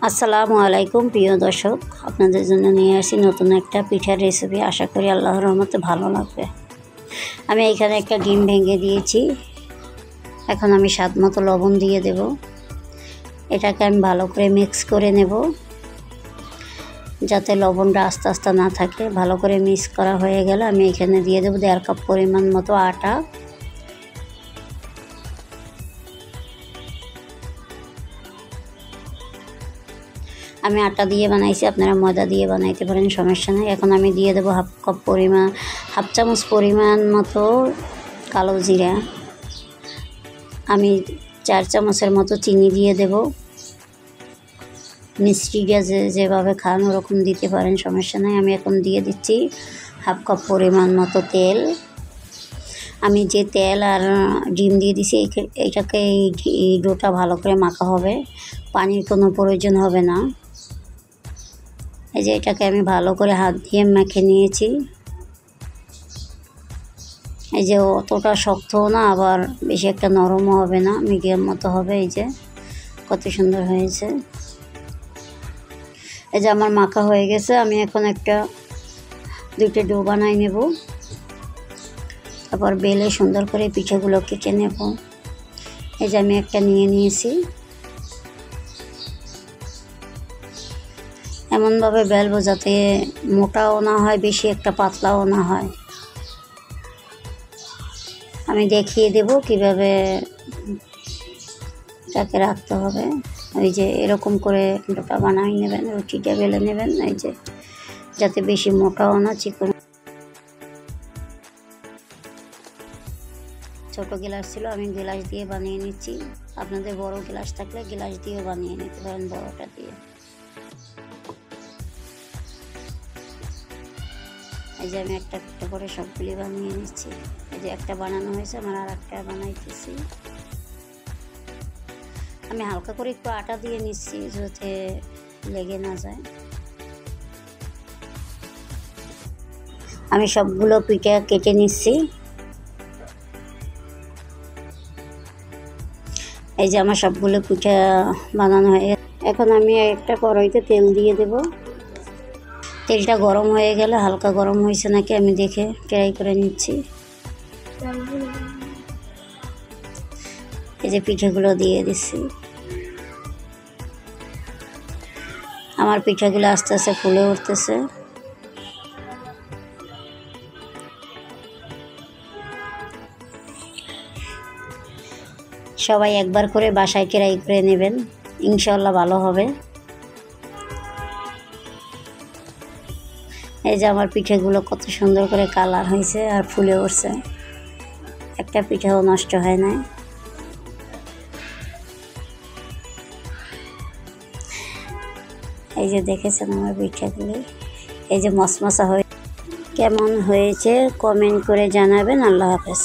আসসালামু আলাইকুম প্রিয় দর্শক, আপনাদের জন্য নিয়ে আসি নতুন একটা পিঠার রেসিপি। আশা করি আল্লাহর রহমতে ভালো লাগবে। আমি এখানে একটা ডিম ভেঙে দিয়েছি। এখন আমি স্বাদ মতো লবণ দিয়ে দেব। এটাকে আমি ভালো করে মিক্স করে নেব যাতে লবণটা আস্তে আস্তে না থাকে। ভালো করে মিক্স করা হয়ে গেলে আমি এখানে দিয়ে দেবো 1.5 কাপ পরিমাণ মতো আটা। আমি আটা দিয়ে বানাইছি, আপনারা ময়দা দিয়ে বানাইতে পারেন, সমস্যা নেই। এখন আমি দিয়ে দেবো হাফ চামচ পরিমাণ মতো কালো জিরা। আমি 4 চামচের মতো চিনি দিয়ে দেব। মিষ্টিটা যেভাবে খান ওরকম দিতে পারেন, সমস্যা নেই। আমি এখন দিয়ে দিচ্ছি হাফ কাপ পরিমাণ মতো তেল। আমি যে তেল আর ডিম দিয়ে দিছি এটাকে এই ডোটা ভালো করে মাখা হবে, পানির কোনো প্রয়োজন হবে না। এই যে এটাকে আমি ভালো করে হাত দিয়ে মেখে নিয়েছি। এই যে অতটা শক্তও না, আবার বেশি একটা নরমও হবে না, মিডিয়াম মতো হবে। এই যে কত সুন্দর হয়েছে। এই যে আমার মাখা হয়ে গেছে। আমি এখন দুইটা ডো বানাই নেব, তারপর বেলে সুন্দর করে পিঠাগুলো কেটে নেব। এই যে আমি একটা নিয়ে নিয়েছি। এমনভাবে বেলবো যাতে মোটাও না হয়, বেশি একটা পাতলাও না হয়। আমি দেখিয়ে দেব কিভাবে এটাকে রাখতে হবে। ওই যে এরকম করে ডোটা বানাই নেবেন, রুটিটা বেলে নেবেন। এই যে যাতে বেশি মোটাও না, চিকন। ছোট গ্লাস ছিল, আমি গ্লাস দিয়ে বানিয়ে নিচ্ছি। আপনাদের বড় গ্লাস থাকলে গ্লাস দিয়েও বানিয়ে নিতে পারেন, বড়টা দিয়ে। এই যে আমি একটা একটা করে সবগুলি বানিয়ে নিচ্ছি। এই যে একটা বানানো হয়েছে, আমার আর একটা বানাইতেছি। আমি হালকা করে একটু আটা দিয়ে নিচ্ছি যাতে লেগে না যায়। আমি সবগুলো পিঠা কেটে নিচ্ছি। এই যে আমার সবগুলো পিঠা বানানো হয়ে গেছে। এখন আমি একটা কড়াইতে তেল দিয়ে দেব। তেলটা গরম হয়ে গেলে, হালকা গরম হয়েছে নাকি আমি দেখে ট্রাই করে নিচ্ছি। এই যে পিঠাগুলো দিয়ে দিচ্ছি। আমার পিঠাগুলো আস্তে আস্তে ফুলে উঠতেছে। সবাই একবার করে বাসায় ট্রাই করে নেবেন, ইনশাল্লাহ ভালো হবে। এই যে আমার পিঠাগুলো কত সুন্দর করে কালার হয়েছে আর ফুলে উঠছে, একটা পিঠাও নষ্ট হয় না। এই যে দেখেছেন আমার পিঠাগুলি, এই যে মশমশা হয়ে কেমন হয়েছে কমেন্ট করে জানাবেন। আল্লাহ হাফেজ।